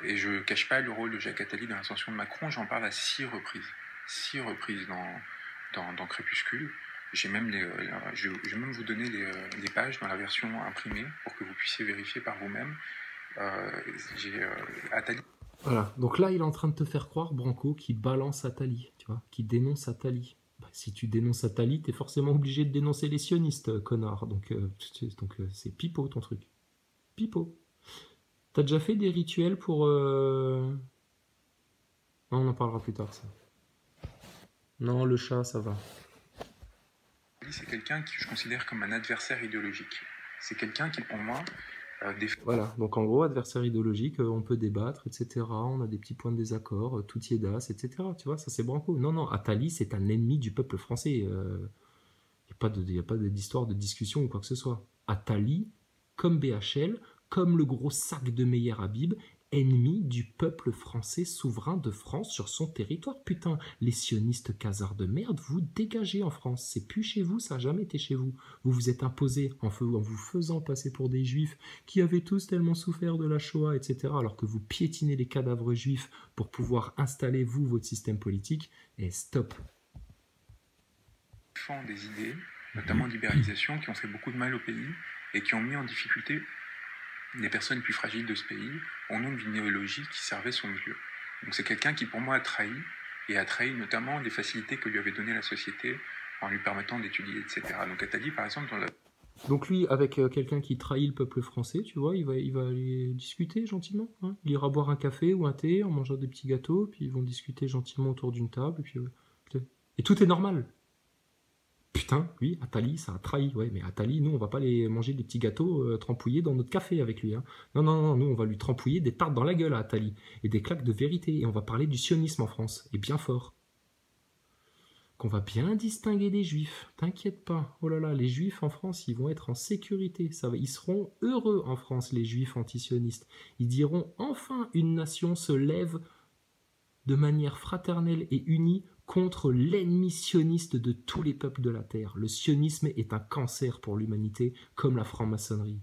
et je ne cache pas le rôle de Jacques Attali dans l'ascension de Macron, j'en parle à 6 reprises. 6 reprises dans Crépuscule. Je vais même vous donner les pages dans la version imprimée pour que vous puissiez vérifier par vous-même. Attali. Voilà, donc là il est en train de te faire croire, Branco, qu'il balance Attali, tu vois, qu'il dénonce Attali. Bah, si tu dénonces Attali, t'es forcément obligé de dénoncer les sionistes, connard. Donc c'est pipeau ton truc. Pipeau. T'as déjà fait des rituels pour... Non, on en parlera plus tard, ça. Non, le chat, ça va. C'est quelqu'un que je considère comme un adversaire idéologique. C'est quelqu'un qui, pour moi... Voilà, donc en gros, adversaire idéologique, on peut débattre, etc. On a des petits points de désaccord, tout tiédas, etc. Tu vois, ça c'est Branco. Non, non, Attali, c'est un ennemi du peuple français. Il n'y a pas d'histoire de discussion ou quoi que ce soit. Attali, comme BHL, comme le gros sac de Meyer Habib, ennemi du peuple français souverain de France sur son territoire. Putain, les sionistes casards de merde, vous dégagez en France. C'est plus chez vous, ça n'a jamais été chez vous. Vous vous êtes imposés en vous faisant passer pour des juifs qui avaient tous tellement souffert de la Shoah, etc. Alors que vous piétinez les cadavres juifs pour pouvoir installer, vous, votre système politique. Et stop. Des idées, notamment de libéralisation, qui ont fait beaucoup de mal au pays et qui ont mis en difficulté les personnes plus fragiles de ce pays au nom d'une idéologie qui servait son milieu. Donc c'est quelqu'un qui pour moi a trahi notamment des facilités que lui avait données la société en lui permettant d'étudier, etc. Donc Attali, par exemple, Donc lui, avec quelqu'un qui trahit le peuple français, tu vois, il va aller discuter gentiment. Hein. Il ira boire un café ou un thé en mangeant des petits gâteaux, puis ils vont discuter gentiment autour d'une table, et tout est normal. Putain, oui, Attali, ça a trahi. Ouais, mais Attali, nous, on va pas les manger des petits gâteaux trempouillés dans notre café avec lui. Hein. Non, non, non, nous, on va lui trempouiller des tartes dans la gueule à Attali. Et des claques de vérité. Et on va parler du sionisme en France. Et bien fort. Qu'on va bien distinguer des juifs. T'inquiète pas. Oh là là, les juifs en France, ils vont être en sécurité. Ils seront heureux en France, les juifs antisionistes. Ils diront enfin une nation se lève de manière fraternelle et unie contre l'ennemi sioniste de tous les peuples de la Terre. Le sionisme est un cancer pour l'humanité, comme la franc-maçonnerie.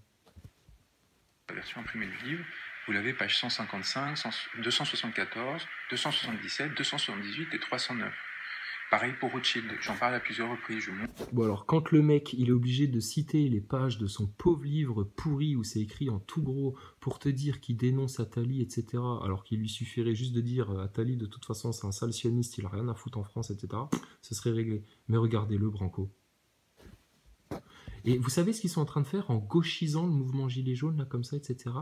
La version imprimée du livre, vous l'avez page 155, 274, 277, 278 et 309. Pareil pour Rothschild, j'en parle à plusieurs reprises. Bon alors, quand le mec, il est obligé de citer les pages de son pauvre livre pourri où c'est écrit en tout gros pour te dire qu'il dénonce Attali, etc., alors qu'il lui suffirait juste de dire Attali, de toute façon, c'est un sale sioniste, il a rien à foutre en France, etc., ce serait réglé. Mais regardez-le, Branco. Et vous savez ce qu'ils sont en train de faire en gauchisant le mouvement gilet jaune, là, comme ça, etc.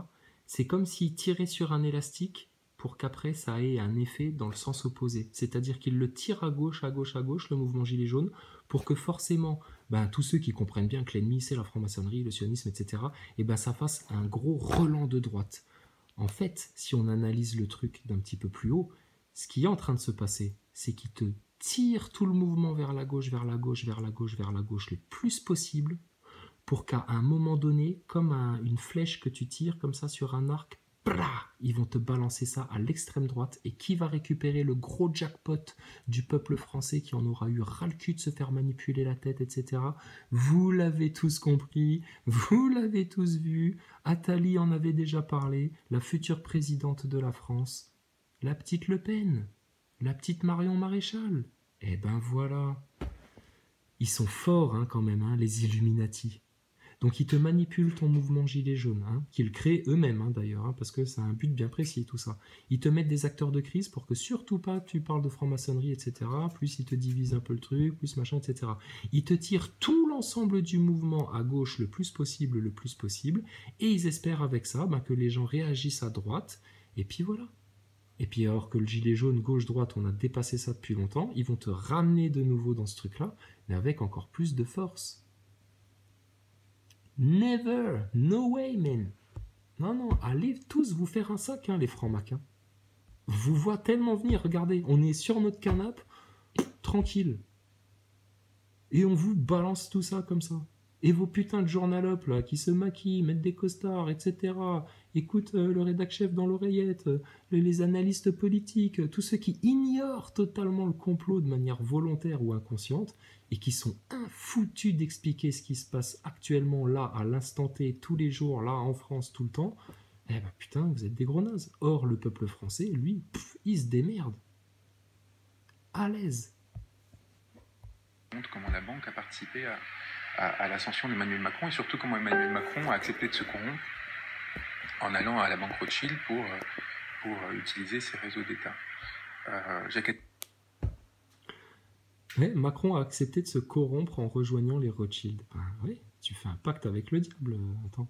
C'est comme s'ils tiraient sur un élastique pour qu'après ça ait un effet dans le sens opposé. C'est-à-dire qu'ils le tirent à gauche, le mouvement gilet jaune, pour que forcément, tous ceux qui comprennent bien que l'ennemi c'est la franc-maçonnerie, le sionisme, etc., et ça fasse un gros relent de droite. En fait, si on analyse le truc d'un petit peu plus haut, ce qui est en train de se passer, c'est qu'ils te tirent tout le mouvement vers la gauche, vers la gauche, vers la gauche, vers la gauche le plus possible, pour qu'à un moment donné, comme une flèche que tu tires comme ça sur un arc, ils vont te balancer ça à l'extrême droite. Et qui va récupérer le gros jackpot du peuple français qui en aura eu ras le cul de se faire manipuler la tête, etc. Vous l'avez tous compris, vous l'avez tous vu. Attali en avait déjà parlé, la future présidente de la France, la petite Le Pen, la petite Marion Maréchal. Eh ben voilà. Ils sont forts quand même, les Illuminati. Donc ils te manipulent ton mouvement gilet jaune, qu'ils créent eux-mêmes d'ailleurs, parce que c'est un but bien précis tout ça. Ils te mettent des acteurs de crise pour que surtout pas tu parles de franc-maçonnerie, etc. Plus ils te divisent un peu le truc, plus machin, etc. Ils te tirent tout l'ensemble du mouvement à gauche le plus possible, et ils espèrent avec ça que les gens réagissent à droite, et puis voilà. Et puis alors que le gilet jaune, gauche-droite, on a dépassé ça depuis longtemps, ils vont te ramener de nouveau dans ce truc-là, mais avec encore plus de force. Never, no way, man. Non, non, allez tous vous faire un sac, les francs-macs. Vous voient tellement venir, regardez, on est sur notre canapé, tranquille. Et on vous balance tout ça comme ça. Et vos putains de journalopes, là, qui se maquillent, mettent des costards, etc., écoutent le rédac-chef dans l'oreillette, les analystes politiques, tous ceux qui ignorent totalement le complot de manière volontaire ou inconsciente, et qui sont infoutus d'expliquer ce qui se passe actuellement, là, à l'instant T, tous les jours, là, en France, tout le temps, Eh ben putain, vous êtes des gros nazes. Or, le peuple français, lui, il se démerde. À l'aise. Montre comment la banque a participé à l'ascension d'Emmanuel Macron et surtout comment Emmanuel Macron a accepté de se corrompre en allant à la banque Rothschild pour utiliser ses réseaux d'État. Ouais, Macron a accepté de se corrompre en rejoignant les Rothschild. Ben oui, tu fais un pacte avec le diable, attends.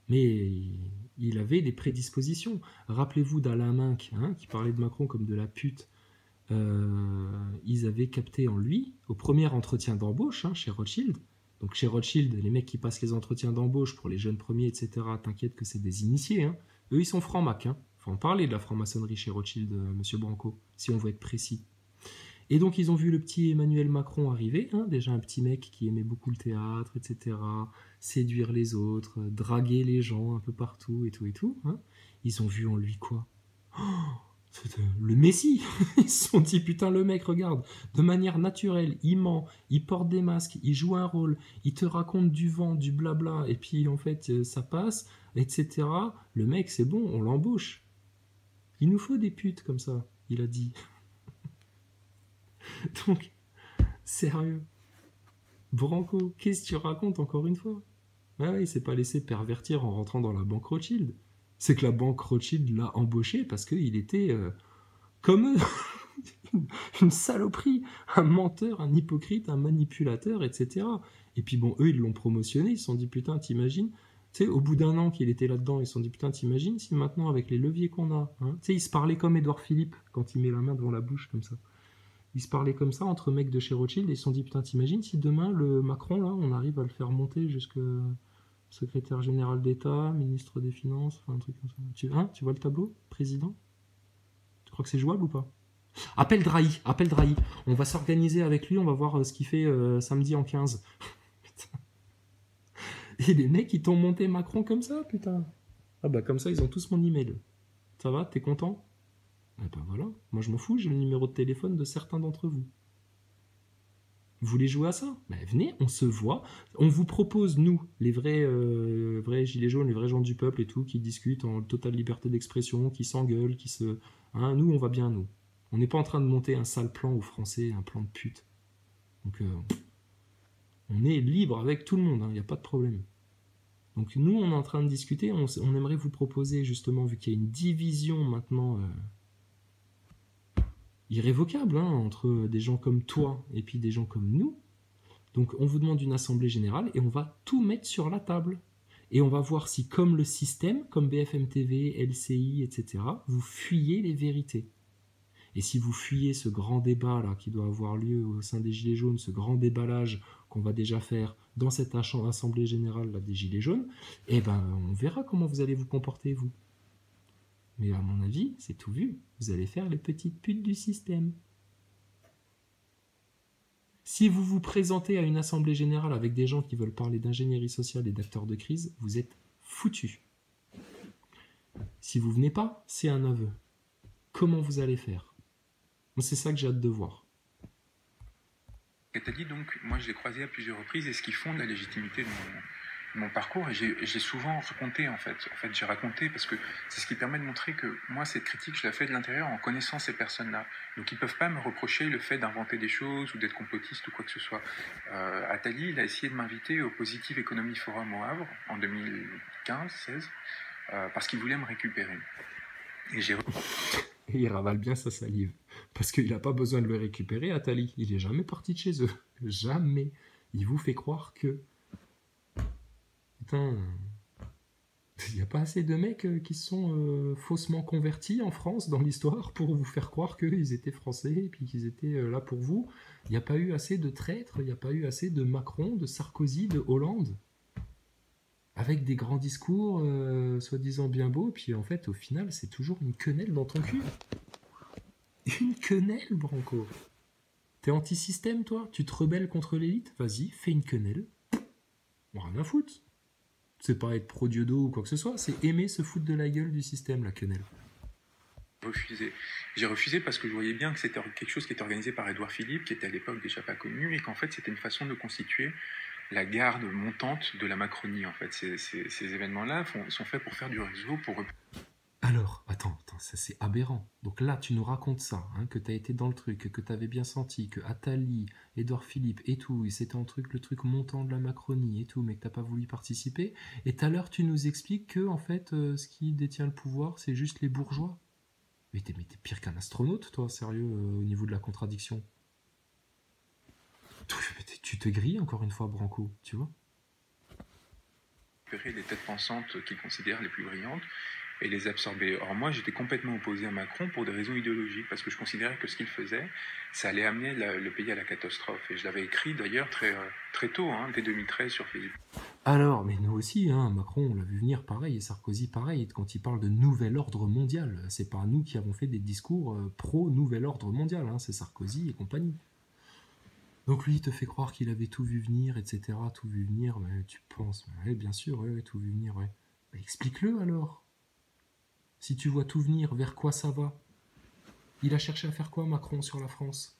Mais il avait des prédispositions. Rappelez-vous d'Alain Minc, hein, qui parlait de Macron comme de la pute. Ils avaient capté en lui, au premier entretien d'embauche hein, chez Rothschild. Donc chez Rothschild, les mecs qui passent les entretiens d'embauche pour les jeunes premiers, etc., t'inquiète que c'est des initiés. Hein. Eux, ils sont francs-mac. Hein. Faut en parler de la franc-maçonnerie chez Rothschild, monsieur Branco, si on veut être précis. Et donc ils ont vu le petit Emmanuel Macron arriver, hein, déjà un petit mec qui aimait beaucoup le théâtre, etc., séduire les autres, draguer les gens un peu partout et tout et tout. Hein. Ils ont vu en lui quoi? Le Messie. Ils se sont dit putain le mec regarde, de manière naturelle, il ment, il porte des masques, il joue un rôle, il te raconte du vent, du blabla, et puis en fait ça passe, etc. Le mec c'est bon, on l'embauche. Il nous faut des putes comme ça, il a dit. Donc, sérieux. Branco, qu'est-ce que tu racontes encore une fois? Ah oui, il s'est pas laissé pervertir en rentrant dans la banque Rothschild. C'est que la banque Rothschild l'a embauché parce qu'il était comme eux. Une saloperie, un menteur, un hypocrite, un manipulateur, etc. Et puis bon, eux, ils l'ont promotionné, ils se sont dit, putain, t'imagines? Tu sais, au bout d'un an qu'il était là-dedans, ils se sont dit, putain, t'imagines si maintenant, avec les leviers qu'on a, hein, tu sais, il se parlait comme Édouard Philippe quand il met la main devant la bouche comme ça. Ils se parlaient comme ça entre mecs de chez Rothschild et ils se sont dit putain t'imagines si demain le Macron là on arrive à le faire monter jusque secrétaire général d'État, ministre des Finances, enfin un truc comme ça. Tu vois le tableau, président? Tu crois que c'est jouable ou pas? Appelle Drahi, appelle Drahi. On va s'organiser avec lui, on va voir ce qu'il fait samedi en 15. Et les mecs ils t'ont monté Macron comme ça, putain. Ah bah comme ça ils ont tous mon email. Ça va, t'es content? Eh ben voilà, moi je m'en fous, j'ai le numéro de téléphone de certains d'entre vous. Vous voulez jouer à ça? Ben venez, on se voit. On vous propose, nous, les vrais gilets jaunes, les vrais gens du peuple et tout, qui discutent en totale liberté d'expression, qui s'engueulent, qui se... Hein, nous, on va bien, nous. On n'est pas en train de monter un sale plan aux Français, un plan de pute. Donc, on est libre avec tout le monde, il n'y a pas de problème. Donc, nous, on est en train de discuter, on aimerait vous proposer, justement, vu qu'il y a une division maintenant... irrévocable hein, entre des gens comme toi et puis des gens comme nous. Donc on vous demande une assemblée générale et on va tout mettre sur la table. Et on va voir si, comme le système, comme BFM TV, LCI, etc., vous fuyez les vérités. Et si vous fuyez ce grand débat là qui doit avoir lieu au sein des Gilets jaunes, ce grand déballage qu'on va déjà faire dans cette assemblée générale là, des Gilets jaunes, eh ben on verra comment vous allez vous comporter vous. Mais à mon avis, c'est tout vu. Vous allez faire les petites putes du système. Si vous vous présentez à une assemblée générale avec des gens qui veulent parler d'ingénierie sociale et d'acteurs de crise, vous êtes foutus. Si vous venez pas, c'est un aveu. Comment vous allez faire? C'est ça que j'ai hâte de voir. Attali, donc, moi je l'ai croisé à plusieurs reprises et ce qui fonde la légitimité de mon parcours, et j'ai souvent raconté en fait j'ai raconté parce que c'est ce qui permet de montrer que moi cette critique je la fais de l'intérieur en connaissant ces personnes-là, donc ils peuvent pas me reprocher le fait d'inventer des choses ou d'être complotiste ou quoi que ce soit. Attali il a essayé de m'inviter au Positive Economy Forum au Havre en 2015-16 parce qu'il voulait me récupérer et j'ai... Et il ravale bien sa salive parce qu'il n'a pas besoin de le récupérer Attali, il est jamais parti de chez eux, jamais. Il vous fait croire que putain, il n'y a pas assez de mecs qui se sont faussement convertis en France dans l'histoire pour vous faire croire qu'ils étaient français et puis qu'ils étaient là pour vous. Il n'y a pas eu assez de traîtres, il n'y a pas eu assez de Macron, de Sarkozy, de Hollande, avec des grands discours soi-disant bien beaux, puis en fait, au final, c'est toujours une quenelle dans ton cul. Une quenelle, Branco. T'es anti-système, toi? Tu te rebelles contre l'élite? Vas-y, fais une quenelle. Rien à foutre. C'est pas être pro-Diodo ou quoi que ce soit, c'est aimer se foutre de la gueule du système, la quenelle. J'ai refusé parce que je voyais bien que c'était quelque chose qui était organisé par Édouard Philippe, qui était à l'époque déjà pas connu, et qu'en fait c'était une façon de constituer la garde montante de la Macronie, en fait. Ces événements-là sont faits pour faire du réseau, pour... Alors, attends, ça c'est aberrant. Donc là, tu nous racontes ça, hein, que tu as été dans le truc, que tu avais bien senti, que Attali, Édouard Philippe et tout, et c'était le truc montant de la Macronie et tout, mais que t'as pas voulu y participer. Et tout à l'heure, tu nous expliques que, en fait, ce qui détient le pouvoir, c'est juste les bourgeois. Mais t'es pire qu'un astronaute, toi, sérieux, au niveau de la contradiction. Tu te grilles encore une fois, Branco, tu vois? Récupérer les têtes pensantes qu'ils considèrent les plus brillantes et les absorber. Or moi, j'étais complètement opposé à Macron pour des raisons idéologiques, parce que je considérais que ce qu'il faisait, ça allait amener le pays à la catastrophe. Et je l'avais écrit d'ailleurs très tôt, hein, dès 2013 sur Facebook. Alors, mais nous aussi, hein, Macron, on l'a vu venir pareil, et Sarkozy pareil, quand il parle de nouvel ordre mondial. C'est pas nous qui avons fait des discours pro-nouvel ordre mondial, hein, c'est Sarkozy et compagnie. Donc lui, il te fait croire qu'il avait tout vu venir, etc., tout vu venir, mais tu penses, ouais, bien sûr, ouais, tout vu venir, ouais. Bah, explique-le alors. Si tu vois tout venir, vers quoi ça va? Il a cherché à faire quoi, Macron, sur la France?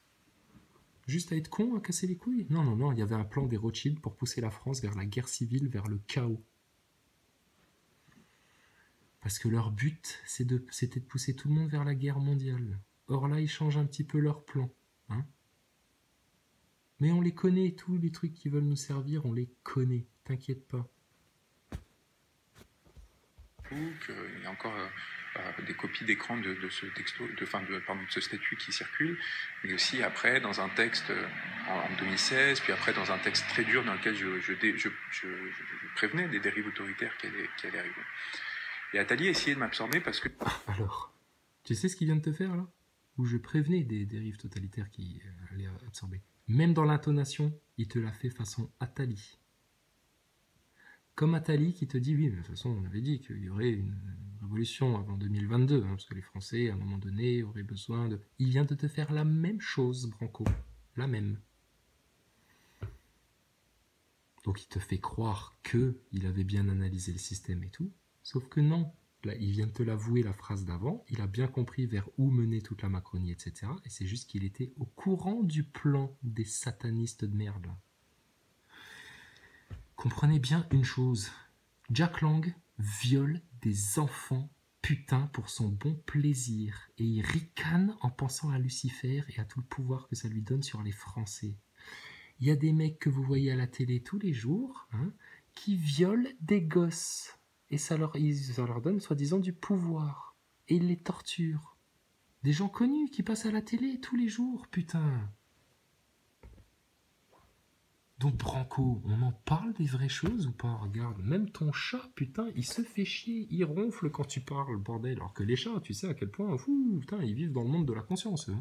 Juste à être con, à casser les couilles? Non, non, non, il y avait un plan des Rothschild pour pousser la France vers la guerre civile, vers le chaos. Parce que leur but, c'était de pousser tout le monde vers la guerre mondiale. Or là, ils changent un petit peu leur plan. Hein, mais on les connaît, tous les trucs qui veulent nous servir, on les connaît. T'inquiète pas. Il y a encore des copies d'écran de ce texto, de ce statut qui circule, mais aussi après dans un texte en 2016, puis après dans un texte très dur dans lequel je prévenais des dérives autoritaires qui allaient arriver. Et Attali a essayé de m'absorber parce que... Alors, tu sais ce qu'il vient de te faire là? Où je prévenais des dérives totalitaires qui allaient absorber. Même dans l'intonation, il te l'a fait façon Attali. Comme Attali qui te dit, oui, mais de toute façon, on avait dit qu'il y aurait une révolution avant 2022, hein, parce que les Français, à un moment donné, auraient besoin de... Il vient de te faire la même chose, Branco. La même. Donc il te fait croire qu'il avait bien analysé le système et tout, sauf que non. Là, il vient de te l'avouer la phrase d'avant, il a bien compris vers où menait toute la Macronie, etc. Et c'est juste qu'il était au courant du plan des satanistes de merde. Comprenez bien une chose, Jack Lang viole des enfants putain pour son bon plaisir et il ricane en pensant à Lucifer et à tout le pouvoir que ça lui donne sur les Français. Il y a des mecs que vous voyez à la télé tous les jours, hein, qui violent des gosses et ça leur donne soi-disant du pouvoir et ils les torturent. Des gens connus qui passent à la télé tous les jours, putain. Donc Branco, on en parle des vraies choses ou pas? Regarde, même ton chat, putain, il se fait chier, il ronfle quand tu parles, bordel. Alors que les chats, tu sais à quel point, putain, ils vivent dans le monde de la conscience, eux.